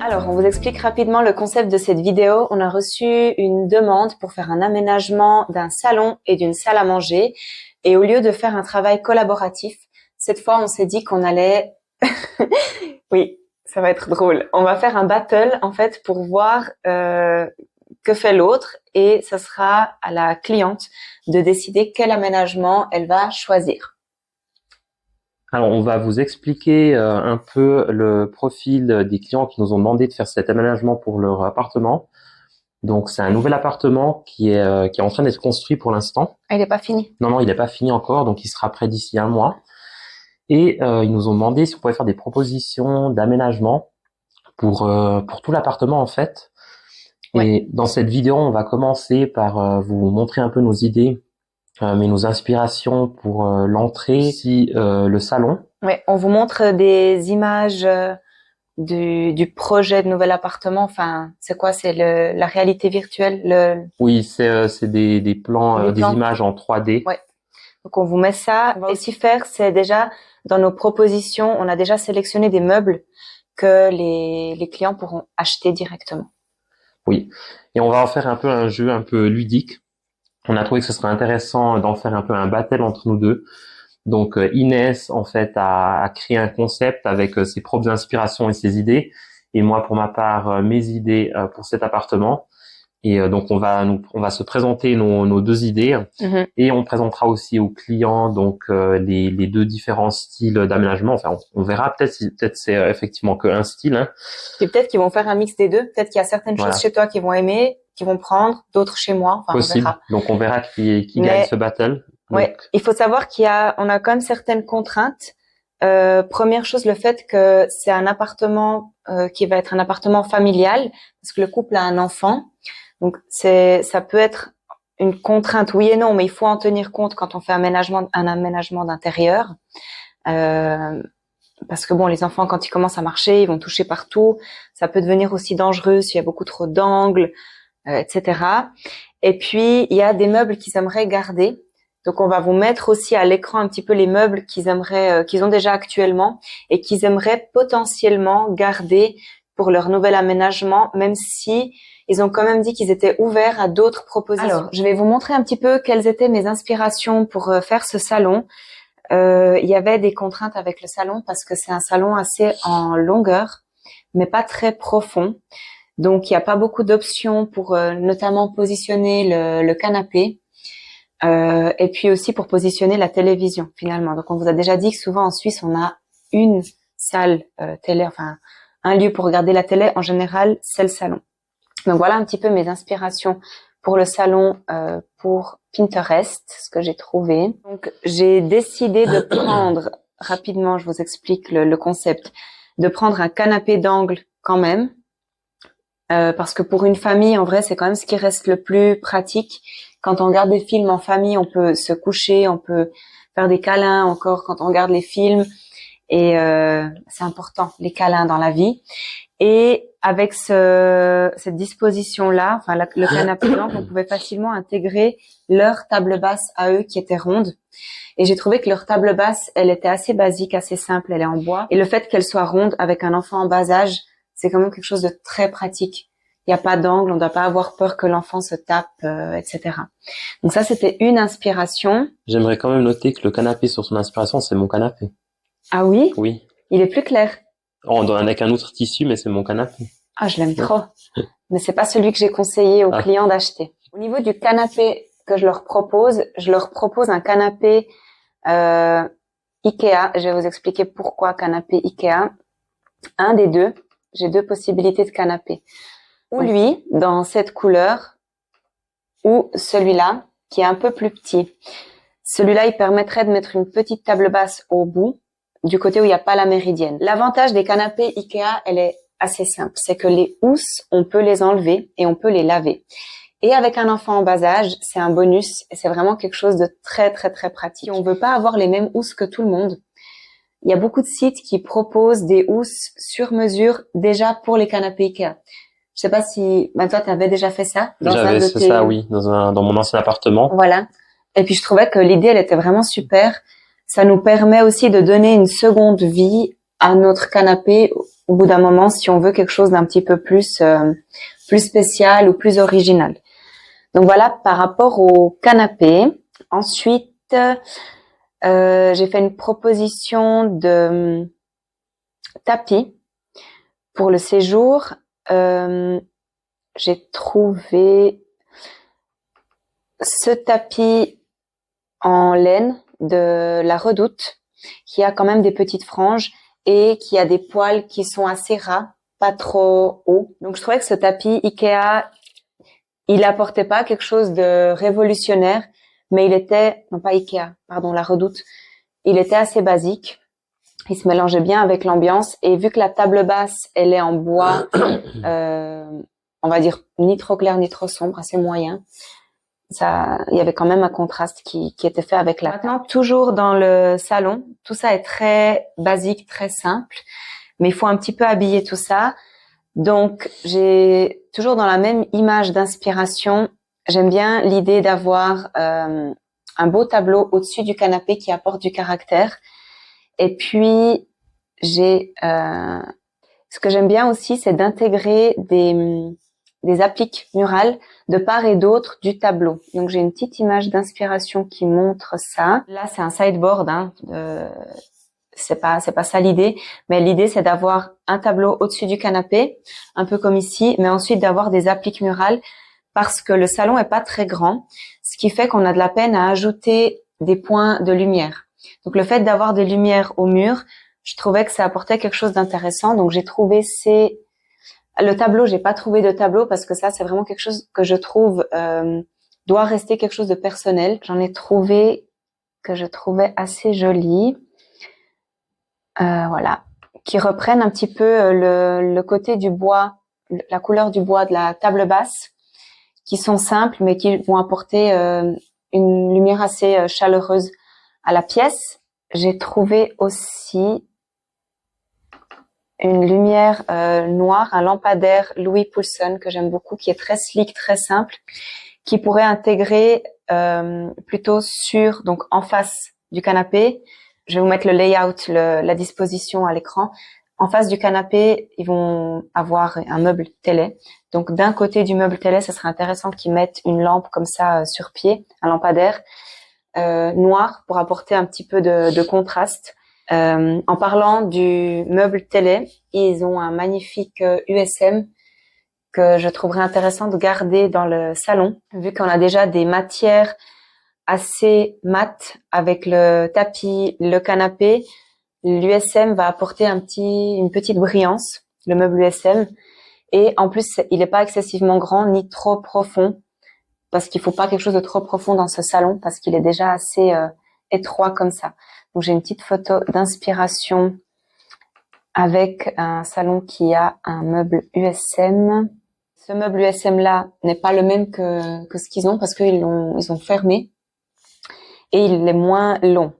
Alors, on vous explique rapidement le concept de cette vidéo. On a reçu une demande pour faire un aménagement d'un salon et d'une salle à manger. Et au lieu de faire un travail collaboratif, cette fois, on s'est dit qu'on allait... Oui, ça va être drôle. On va faire un battle, en fait, pour voir que fait l'autre. Et ça sera à la cliente de décider quel aménagement elle va choisir. Alors, on va vous expliquer un peu le profil des clients qui nous ont demandé de faire cet aménagement pour leur appartement. Donc, c'est un nouvel appartement qui est en train d'être construit pour l'instant. Il n'est pas fini. Non, il n'est pas fini encore, donc il sera prêt d'ici 1 mois. Et ils nous ont demandé si on pouvait faire des propositions d'aménagement pour tout l'appartement en fait. Ouais. Et dans cette vidéo, on va commencer par vous montrer un peu nos idées. Mais nos inspirations pour l'entrée, le salon. Ouais, on vous montre des images du projet de nouvel appartement. Enfin, c'est quoi? C'est la réalité virtuelle. Oui, c'est des plans, des plans. images en 3D. Ouais. Donc on vous met ça. On va aussi faire, c'est déjà dans nos propositions, on a déjà sélectionné des meubles que les clients pourront acheter directement. Oui, et on va en faire un peu un jeu un peu ludique. On a trouvé que ce serait intéressant d'en faire un peu un battle entre nous deux. Donc Inès, en fait, a créé un concept avec ses propres inspirations et ses idées. Et moi, pour ma part, mes idées pour cet appartement. Et donc on va se présenter nos deux idées. Mm-hmm. Et on présentera aussi aux clients donc les deux différents styles d'aménagement. Enfin, on verra peut-être c'est effectivement qu'un style. Hein. Et peut-être qu'ils vont faire un mix des deux. Peut-être qu'il y a certaines choses chez toi qu'ils vont aimer, qu'ils vont prendre, d'autres chez moi. Enfin, possible. On verra. Donc on verra qui gagne ce battle. Ouais, il faut savoir on a quand même certaines contraintes. Première chose, le fait que c'est un appartement qui va être un appartement familial, parce que le couple a un enfant. Donc ça peut être une contrainte, oui et non, mais il faut en tenir compte quand on fait un aménagement d'intérieur. Parce que bon, les enfants, quand ils commencent à marcher, ils vont toucher partout. Ça peut devenir aussi dangereux s'il y a beaucoup trop d'angles, etc. Et puis, il y a des meubles qu'ils aimeraient garder. Donc, on va vous mettre aussi à l'écran un petit peu les meubles qu'ils ont déjà actuellement et qu'ils aimeraient potentiellement garder pour leur nouvel aménagement, même si ils ont quand même dit qu'ils étaient ouverts à d'autres propositions. Alors, je vais vous montrer un petit peu quelles étaient mes inspirations pour faire ce salon. Il y avait des contraintes avec le salon parce que c'est un salon assez en longueur, mais pas très profond. Donc, il n'y a pas beaucoup d'options pour notamment positionner le canapé. Et puis aussi pour positionner la télévision finalement. Donc on vous a déjà dit que souvent en Suisse on a une salle télé, enfin un lieu pour regarder la télé. En général c'est le salon. Donc voilà un petit peu mes inspirations pour le salon pour Pinterest, ce que j'ai trouvé. Donc j'ai décidé de prendre rapidement, je vous explique le concept, de prendre un canapé d'angle quand même. Parce que pour une famille, en vrai, c'est quand même ce qui reste le plus pratique. Quand on regarde des films en famille, on peut se coucher, on peut faire des câlins encore quand on regarde les films. Et c'est important, les câlins dans la vie. Et avec cette disposition-là, enfin le canapé d'angle, on pouvait facilement intégrer leur table basse à eux qui était ronde. Et j'ai trouvé que leur table basse, elle était assez basique, assez simple, elle est en bois. Et le fait qu'elle soit ronde avec un enfant en bas âge, c'est quand même quelque chose de très pratique. Il n'y a pas d'angle, on ne doit pas avoir peur que l'enfant se tape, etc. Donc ça, c'était une inspiration. J'aimerais quand même noter que le canapé sur son inspiration, c'est mon canapé. Ah oui? Oui. Il est plus clair. On doit avec un autre tissu, mais c'est mon canapé. Ah, je l'aime trop. Mais c'est pas celui que j'ai conseillé aux clients d'acheter. Au niveau du canapé que je leur propose un canapé Ikea. Je vais vous expliquer pourquoi canapé Ikea. Un des deux. J'ai deux possibilités de canapé. Ou lui, dans cette couleur, ou celui-là, qui est un peu plus petit. Celui-là, il permettrait de mettre une petite table basse au bout, du côté où il n'y a pas la méridienne. L'avantage des canapés Ikea, elle est assez simple. C'est que les housses, on peut les enlever et on peut les laver. Et avec un enfant en bas âge, c'est un bonus et c'est vraiment quelque chose de très, très, très pratique. On veut pas avoir les mêmes housses que tout le monde. Il y a beaucoup de sites qui proposent des housses sur mesure déjà pour les canapés Ikea. Je sais pas si, toi, tu avais déjà fait ça. J'avais fait ça, oui, dans mon ancien appartement. Voilà. Et puis, je trouvais que l'idée, elle était vraiment super. Ça nous permet aussi de donner une seconde vie à notre canapé au bout d'un moment si on veut quelque chose d'un petit peu plus spécial ou plus original. Donc voilà par rapport au canapé. Ensuite, j'ai fait une proposition de tapis pour le séjour. J'ai trouvé ce tapis en laine de la Redoute, qui a quand même des petites franges et qui a des poils qui sont assez ras, pas trop hauts. Donc je trouvais que ce tapis Ikea, il apportait pas quelque chose de révolutionnaire, mais il était, non pas Ikea, pardon, la Redoute, il était assez basique. Il se mélangeait bien avec l'ambiance et vu que la table basse, elle est en bois, on va dire ni trop clair ni trop sombre, assez moyen. Ça, il y avait quand même un contraste qui était fait avec la table. Maintenant, toujours dans le salon, tout ça est très basique, très simple, mais il faut un petit peu habiller tout ça. Donc, j'ai toujours dans la même image d'inspiration, j'aime bien l'idée d'avoir un beau tableau au-dessus du canapé qui apporte du caractère. Et puis, ce que j'aime bien aussi, c'est d'intégrer des appliques murales de part et d'autre du tableau. Donc, j'ai une petite image d'inspiration qui montre ça. Là, c'est un sideboard, hein. C'est pas ça l'idée, mais l'idée, c'est d'avoir un tableau au-dessus du canapé, un peu comme ici, mais ensuite d'avoir des appliques murales parce que le salon est pas très grand, ce qui fait qu'on a de la peine à ajouter des points de lumière. Donc, le fait d'avoir des lumières au mur, je trouvais que ça apportait quelque chose d'intéressant. Donc, j'ai trouvé le tableau, j'ai pas trouvé de tableau parce que ça, c'est vraiment quelque chose que je trouve doit rester quelque chose de personnel. J'en ai trouvé que je trouvais assez joli. Voilà, qui reprennent un petit peu le côté du bois, la couleur du bois de la table basse, qui sont simples mais qui vont apporter une lumière assez chaleureuse à la pièce. J'ai trouvé aussi une lumière noire, un lampadaire Louis Poulson que j'aime beaucoup, qui est très sleek, très simple, qui pourrait intégrer plutôt donc en face du canapé. Je vais vous mettre le layout, la disposition à l'écran. En face du canapé, ils vont avoir un meuble télé. Donc d'un côté du meuble télé, ce serait intéressant qu'ils mettent une lampe comme ça sur pied, un lampadaire noir pour apporter un petit peu de contraste. En parlant du meuble télé, ils ont un magnifique USM que je trouverais intéressant de garder dans le salon, vu qu'on a déjà des matières assez mates avec le tapis, le canapé. L'USM va apporter une petite brillance, le meuble USM. Et en plus, il n'est pas excessivement grand ni trop profond, parce qu'il faut pas quelque chose de trop profond dans ce salon, parce qu'il est déjà assez étroit comme ça. Donc j'ai une petite photo d'inspiration avec un salon qui a un meuble USM. Ce meuble USM là n'est pas le même que ce qu'ils ont parce qu'ils ont fermé et il est moins long.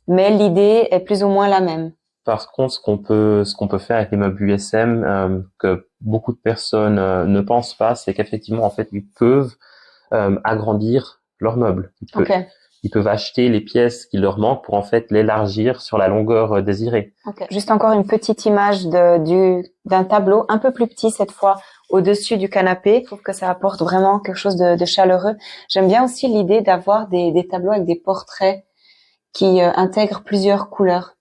Mais l'idée est plus ou moins la même. Par contre, ce qu'on peut faire avec les meubles USM, que beaucoup de personnes ne pensent pas, c'est qu'effectivement, en fait, ils peuvent agrandir leurs meubles. Ils peuvent acheter les pièces qui leur manquent pour en fait l'élargir sur la longueur désirée. Okay. Juste encore une petite image d'un tableau un peu plus petit cette fois au-dessus du canapé. Je trouve que ça apporte vraiment quelque chose de chaleureux. J'aime bien aussi l'idée d'avoir des tableaux avec des portraits qui intègrent plusieurs couleurs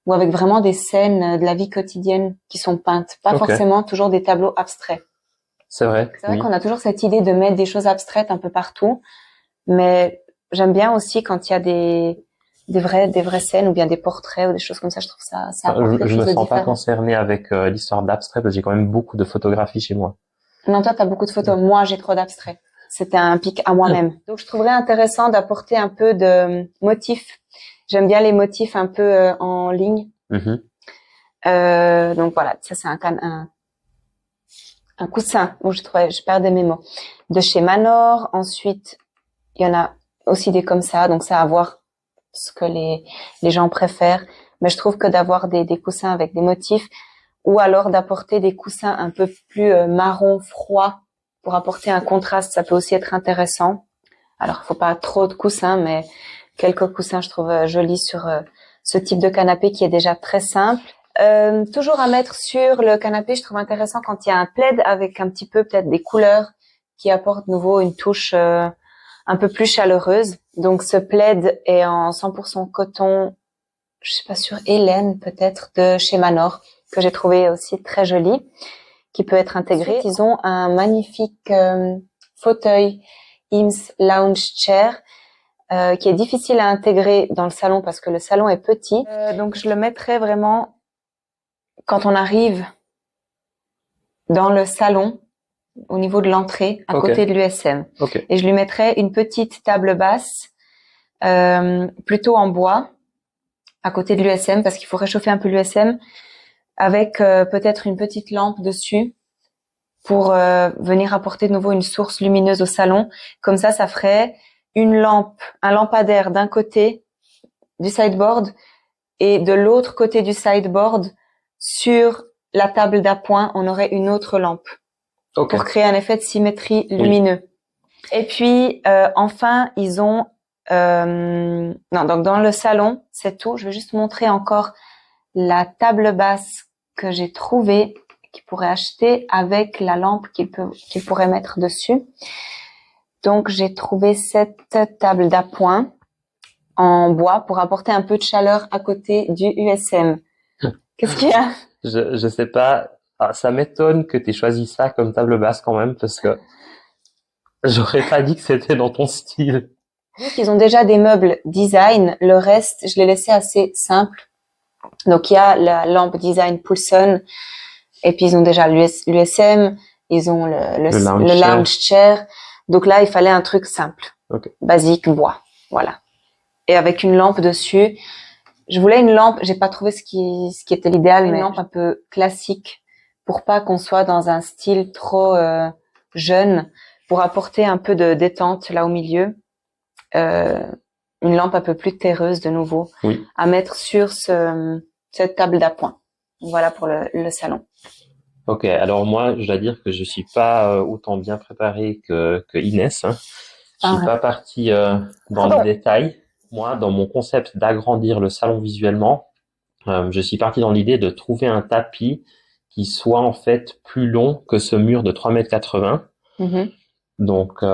ou avec vraiment des scènes de la vie quotidienne qui sont peintes, pas forcément toujours des tableaux abstraits. C'est vrai. C'est vrai qu'on a toujours cette idée de mettre des choses abstraites un peu partout, mais j'aime bien aussi quand il y a des vraies scènes ou bien des portraits ou des choses comme ça. Je trouve ça apporte quelque chose de différent. Je me sens pas concerné avec l'histoire d'abstrait parce que j'ai quand même beaucoup de photographies chez moi. Non, toi, t'as beaucoup de photos. Moi, j'ai trop d'abstrait. C'était un pic à moi-même. Donc, je trouverais intéressant d'apporter un peu de motifs. J'aime bien les motifs un peu en ligne. Donc voilà, ça c'est un coussin. Je perdais mes mots. De chez Manor. Ensuite, il y en a aussi des comme ça. Donc, c'est à voir ce que les gens préfèrent. Mais je trouve que d'avoir des coussins avec des motifs ou alors d'apporter des coussins un peu plus marron froid pour apporter un contraste, ça peut aussi être intéressant. Alors, il faut pas trop de coussins, mais quelques coussins, je trouve jolis sur ce type de canapé qui est déjà très simple. Toujours à mettre sur le canapé, je trouve intéressant quand il y a un plaid avec un petit peu peut-être des couleurs qui apportent de nouveau une touche un peu plus chaleureuse. Donc ce plaid est en 100% coton, je sais pas sur Hélène peut-être de chez Manor, que j'ai trouvé aussi très joli, qui peut être intégré. Ils ont un magnifique fauteuil Eames Lounge Chair qui est difficile à intégrer dans le salon parce que le salon est petit. Donc je le mettrai vraiment quand on arrive dans le salon, au niveau de l'entrée, à côté de l'USM. Et je lui mettrai une petite table basse, plutôt en bois, à côté de l'USM, parce qu'il faut réchauffer un peu l'USM, avec peut-être une petite lampe dessus, pour venir apporter de nouveau une source lumineuse au salon. Comme ça ferait une lampe, un lampadaire d'un côté du sideboard, et de l'autre côté du sideboard, sur la table d'appoint, on aurait une autre lampe. Pour créer un effet de symétrie lumineux. Oui. Et puis, enfin, ils ont... non, donc dans le salon, c'est tout. Je vais juste montrer encore la table basse que j'ai trouvée, qu'ils pourraient acheter avec la lampe qu'ils pourraient mettre dessus. Donc, j'ai trouvé cette table d'appoint en bois pour apporter un peu de chaleur à côté du USM. Qu'est-ce qu'il y a? Je sais pas. Ah, ça m'étonne que tu aies choisi ça comme table basse quand même, parce que j'aurais pas dit que c'était dans ton style. Ils ont déjà des meubles design. Le reste, je l'ai laissé assez simple. Donc, il y a la lampe design Poulson. Et puis, ils ont déjà l'USM. Ils ont le lounge chair. Donc là, il fallait un truc simple. Basique, bois. Voilà. Et avec une lampe dessus. Je voulais une lampe. J'ai pas trouvé ce qui était l'idéal, mais une lampe un peu classique, pour pas qu'on soit dans un style trop jeune, pour apporter un peu de détente là au milieu. Une lampe un peu plus terreuse de nouveau, à mettre sur cette table d'appoint. Voilà pour le salon. Ok, alors moi, je dois dire que je suis pas autant bien préparé que Inès. Hein. Je suis pas parti dans les détails. Moi, dans mon concept d'agrandir le salon visuellement, je suis parti dans l'idée de trouver un tapis qui soit en fait plus long que ce mur de 3,80 m. Donc,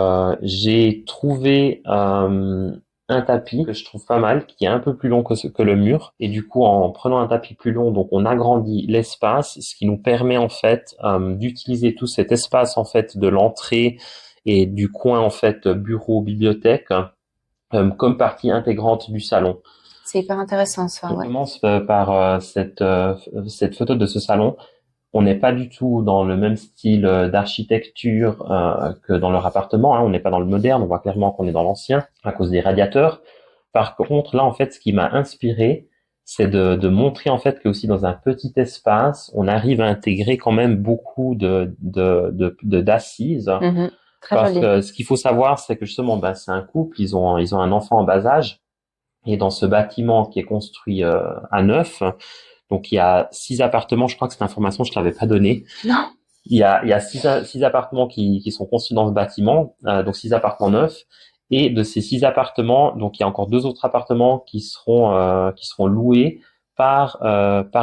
j'ai trouvé un tapis que je trouve pas mal, qui est un peu plus long que le mur. Et du coup, en prenant un tapis plus long, donc on agrandit l'espace, ce qui nous permet en fait d'utiliser tout cet espace en fait de l'entrée et du coin en fait bureau bibliothèque comme partie intégrante du salon. C'est hyper intéressant ça. Je commence par cette photo de ce salon. On n'est pas du tout dans le même style d'architecture que dans leur appartement. Hein. On n'est pas dans le moderne. On voit clairement qu'on est dans l'ancien à cause des radiateurs. Par contre, là, en fait, ce qui m'a inspiré, c'est de montrer en fait que aussi dans un petit espace, on arrive à intégrer quand même beaucoup d'assises. Parce que ce qu'il faut savoir, c'est que justement, c'est un couple. Ils ont un enfant en bas âge. Et dans ce bâtiment qui est construit à neuf, donc il y a 6 appartements, je crois que cette information je te l'avais pas donnée. Non. Il y a 6 appartements qui sont construits dans ce bâtiment, donc 6 appartements neufs. Et de ces 6 appartements, donc il y a encore 2 autres appartements qui seront loués par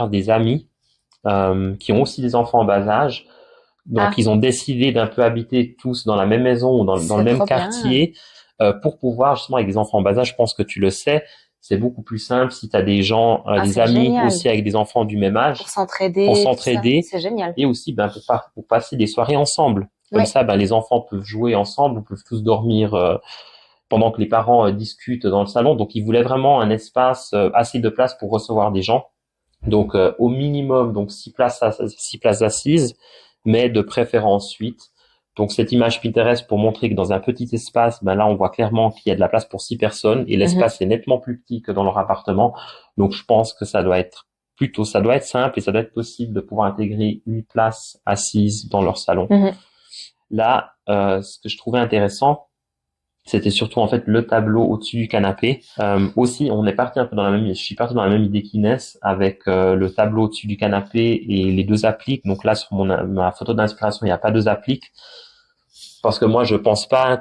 des amis qui ont aussi des enfants en bas âge. Donc ils ont décidé d'un peu habiter tous dans la même maison ou dans le même quartier pour pouvoir justement avec des enfants en bas âge. Je pense que tu le sais. C'est beaucoup plus simple si tu as des gens, des amis génial. Aussi avec des enfants du même âge. Pour s'entraider. C'est génial. Et aussi, pour passer des soirées ensemble. Comme ça, les enfants peuvent jouer ensemble, peuvent tous dormir pendant que les parents discutent dans le salon. Donc, ils voulaient vraiment un espace, assez de place pour recevoir des gens. Donc, au minimum, donc 6 places assises, mais de préférence 8. Donc, cette image Pinterest pour montrer que dans un petit espace, là, on voit clairement qu'il y a de la place pour 6 personnes et l'espace est nettement plus petit que dans leur appartement. Donc, je pense que ça doit être simple et ça doit être possible de pouvoir intégrer 8 places assises dans leur salon. Là, ce que je trouvais intéressant, c'était surtout en fait le tableau au-dessus du canapé. Aussi, je suis parti dans la même idée qu'Inès avec le tableau au-dessus du canapé et les 2 appliques. Donc là, sur ma photo d'inspiration, il n'y a pas 2 appliques. Parce que moi, je pense pas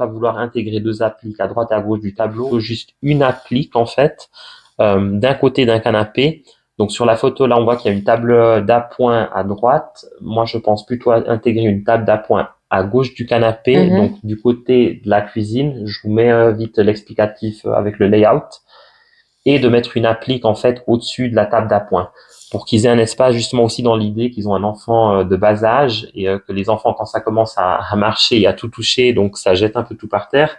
vouloir intégrer 2 appliques à droite et à gauche du tableau, juste une applique en fait, d'un côté d'un canapé Donc sur la photo, là, on voit qu'il y a une table d'appoint à droite. Moi, je pense plutôt à intégrer une table d'appoint à gauche du canapé, Mhm. donc du côté de la cuisine. Je vous mets vite l'explicatif avec le layout. Et de mettre une applique en fait au-dessus de la table d'appoint pour qu'ils aient un espace justement aussi dans l'idée qu'ils ont un enfant de bas âge et que les enfants quand ça commence à marcher et à tout toucher, donc ça jette un peu tout par terre.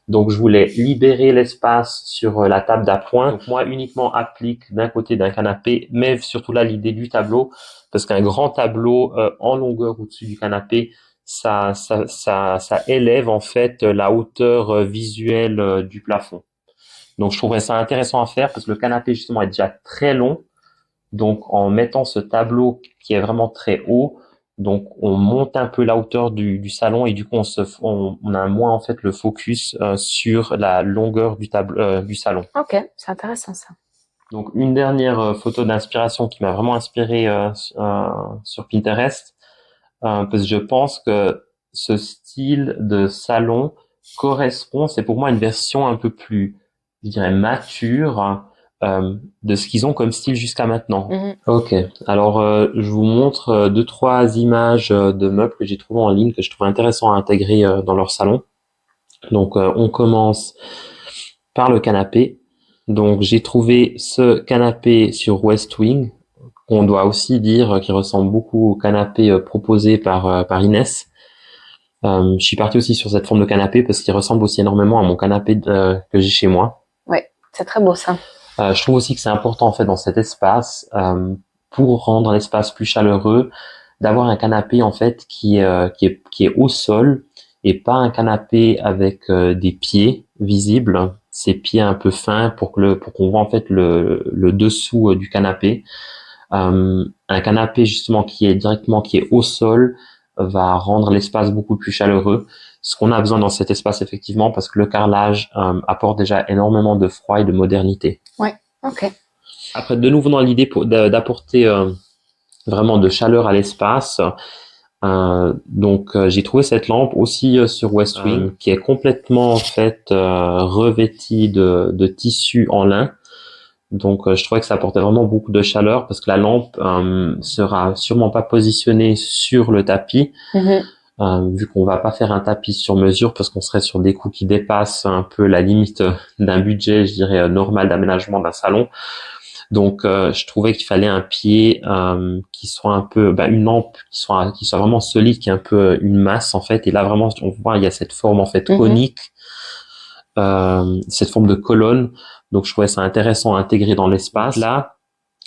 Donc je voulais libérer l'espace sur la table d'appoint. Donc moi uniquement applique d'un côté d'un canapé, mais surtout là l'idée du tableau, parce qu'un grand tableau en longueur au-dessus du canapé, ça élève en fait la hauteur visuelle du plafond. Donc je trouverais ça intéressant à faire parce que le canapé justement est déjà très long. Donc en mettant ce tableau qui est vraiment très haut, donc on monte un peu la hauteur du salon et du coup on a moins en fait le focus sur la longueur du tableau du salon. Ok, c'est intéressant ça. Donc une dernière photo d'inspiration qui m'a vraiment inspiré sur Pinterest parce que je pense que ce style de salon correspond, c'est pour moi une version un peu plus, je dirais, mature de ce qu'ils ont comme style jusqu'à maintenant. Mhm. Ok, alors je vous montre deux, trois images de meubles que j'ai trouvées en ligne que je trouve intéressant à intégrer dans leur salon. Donc on commence par le canapé. Donc j'ai trouvé ce canapé sur West Wing, qu'on doit aussi dire qui ressemble beaucoup au canapé proposé par Inès. Je suis parti aussi sur cette forme de canapé parce qu'il ressemble aussi énormément à mon canapé que j'ai chez moi. Ouais, c'est très beau ça. Je trouve aussi que c'est important en fait dans cet espace pour rendre l'espace plus chaleureux d'avoir un canapé en fait qui est au sol et pas un canapé avec des pieds visibles, ces pieds un peu fins pour qu'on voit en fait le dessous du canapé. Un canapé justement qui est au sol va rendre l'espace beaucoup plus chaleureux. Ce qu'on a besoin dans cet espace effectivement parce que le carrelage apporte déjà énormément de froid et de modernité. Ouais, ok. Après, de nouveau dans l'idée d'apporter vraiment de chaleur à l'espace. Donc j'ai trouvé cette lampe aussi sur West Wing qui est complètement en fait revêtie de tissu en lin. Donc je trouvais que ça apportait vraiment beaucoup de chaleur parce que la lampe sera sûrement pas positionnée sur le tapis Mhm. vu qu'on va pas faire un tapis sur mesure parce qu'on serait sur des coûts qui dépassent un peu la limite d'un budget, je dirais normal d'aménagement d'un salon. Donc je trouvais qu'il fallait un pied qui soit un peu une lampe qui soit vraiment solide, qui est un peu une masse en fait. Et là vraiment on voit il y a cette forme en fait Mhm. conique, cette forme de colonne. Donc je trouvais ça intéressant à intégrer dans l'espace. Là,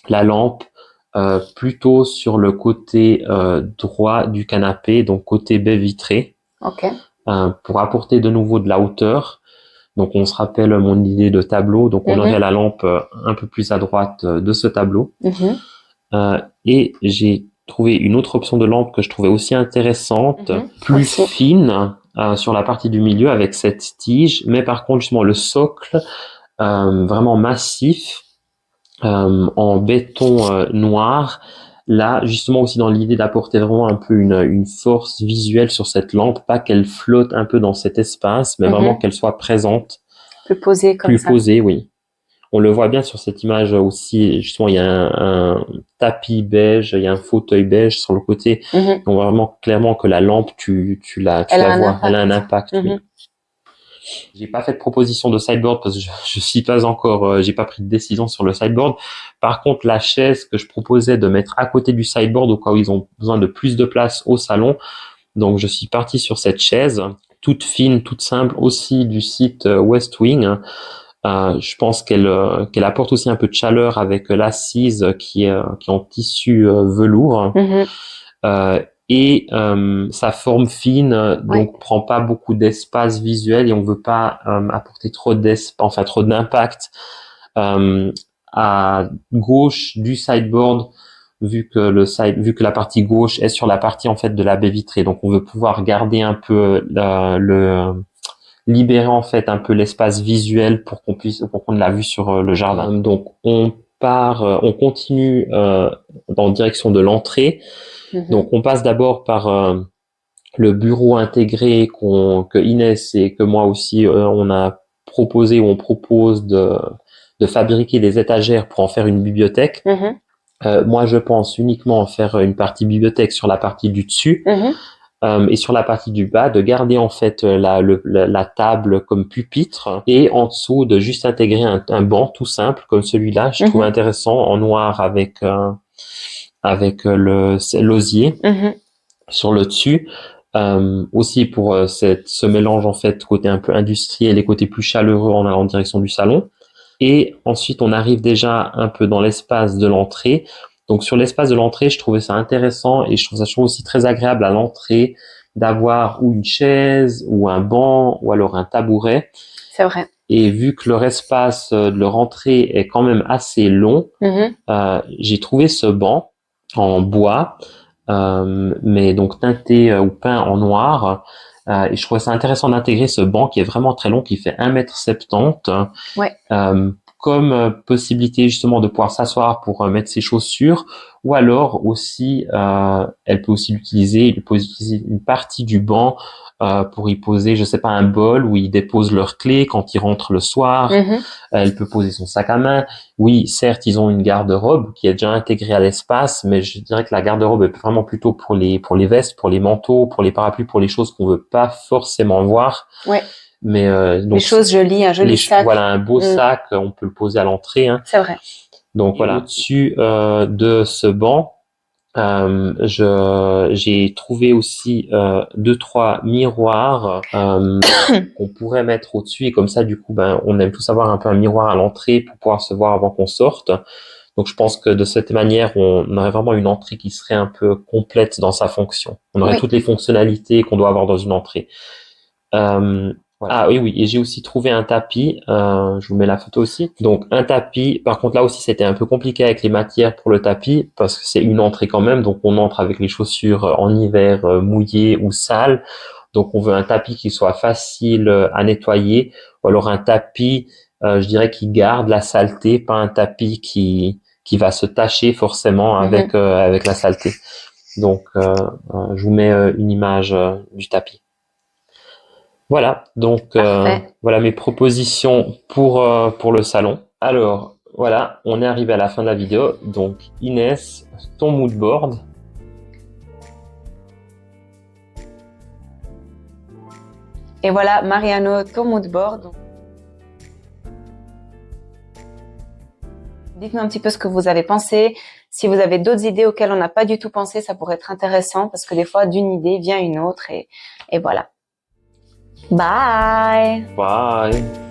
la lampe plutôt sur le côté droit du canapé, donc côté baie vitrée, Ok. pour apporter de nouveau de la hauteur. Donc on se rappelle mon idée de tableau, donc on Mhm. aurait la lampe un peu plus à droite de ce tableau. Mhm. Et j'ai trouvé une autre option de lampe que je trouvais aussi intéressante, Mhm. plus Aussi. fine sur la partie du milieu avec cette tige, mais par contre justement le socle vraiment massif en béton noir. Là, justement aussi dans l'idée d'apporter vraiment un peu une force visuelle sur cette lampe, pas qu'elle flotte un peu dans cet espace, mais vraiment Mhm. qu'elle soit présente, Plus posé comme plus ça. posée, oui. On le voit bien sur cette image aussi, justement, il y a un tapis beige, il y a un fauteuil beige sur le côté. Mhm. On voit vraiment clairement que la lampe, tu Elle a la un vois, elle a un impact. impact, oui. Mhm. J'ai pas fait de proposition de sideboard parce que je suis pas encore, j'ai pas pris de décision sur le sideboard. Par contre, la chaise que je proposais de mettre à côté du sideboard au cas où ils ont besoin de plus de place au salon. Donc, je suis parti sur cette chaise, toute fine, toute simple, aussi du site West Wing. Je pense qu'elle apporte aussi un peu de chaleur avec l'assise qui est en tissu velours. Mhm. Euh, et sa forme fine donc Ouais. prend pas beaucoup d'espace visuel et on veut pas apporter trop trop d'impact à gauche du sideboard vu que la partie gauche est sur la partie en fait de la baie vitrée, donc on veut pouvoir garder un peu libérer en fait un peu l'espace visuel pour qu'on ait la vue sur le jardin. Donc on continue en direction de l'entrée. Mhm. Donc on passe d'abord par le bureau intégré que Inès et que moi aussi on a proposé ou on propose de fabriquer des étagères pour en faire une bibliothèque. Moi, je pense uniquement en faire une partie bibliothèque sur la partie du dessus. Et sur la partie du bas, de garder en fait la table comme pupitre et en dessous de juste intégrer un banc tout simple comme celui-là. Je trouve intéressant en noir avec l'osier sur le dessus. Aussi pour ce mélange en fait côté un peu industriel et côté plus chaleureux en allant en direction du salon. Et ensuite, on arrive déjà un peu dans l'espace de l'entrée. Donc, sur l'espace de l'entrée, je trouvais ça intéressant et je trouve ça aussi très agréable à l'entrée d'avoir ou une chaise ou un banc ou alors un tabouret. C'est vrai. Et vu que leur espace de leur entrée est quand même assez long, j'ai trouvé ce banc en bois, mais donc teinté ou peint en noir. Et je trouvais ça intéressant d'intégrer ce banc qui est vraiment très long, qui fait 1,70 m. Ouais. Comme possibilité justement de pouvoir s'asseoir pour mettre ses chaussures, ou alors aussi, elle peut aussi l'utiliser, il peut utiliser une partie du banc pour y poser, je sais pas, un bol où ils déposent leurs clés quand ils rentrent le soir. Elle peut poser son sac à main. Oui, certes, ils ont une garde-robe qui est déjà intégrée à l'espace, mais je dirais que la garde-robe est vraiment plutôt pour les vestes, pour les manteaux, pour les parapluies, pour les choses qu'on veut pas forcément voir. Ouais. Mais donc les choses jolies, un joli sac. Voilà, un beau sac, on peut le poser à l'entrée. C'est vrai. Donc voilà, au-dessus de ce banc, j'ai trouvé aussi 2-3 miroirs qu'on pourrait mettre au-dessus et comme ça du coup on aime tous avoir un peu un miroir à l'entrée pour pouvoir se voir avant qu'on sorte. Donc je pense que de cette manière on aurait vraiment une entrée qui serait un peu complète dans sa fonction. On aurait toutes les fonctionnalités qu'on doit avoir dans une entrée. Voilà. Ah oui, et j'ai aussi trouvé un tapis, je vous mets la photo aussi. Donc un tapis, par contre là aussi c'était un peu compliqué avec les matières pour le tapis, parce que c'est une entrée quand même, donc on entre avec les chaussures en hiver mouillées ou sales, donc on veut un tapis qui soit facile à nettoyer, ou alors un tapis, je dirais, qui garde la saleté, pas un tapis qui va se tacher forcément avec la saleté. Donc je vous mets une image du tapis. Voilà, donc voilà mes propositions pour le salon. Alors voilà, on est arrivé à la fin de la vidéo. Donc Inès, ton mood board. Et voilà, Mariano, ton mood board. Dites-nous un petit peu ce que vous avez pensé. Si vous avez d'autres idées auxquelles on n'a pas du tout pensé, ça pourrait être intéressant parce que des fois, d'une idée vient une autre et voilà. Bye! Bye!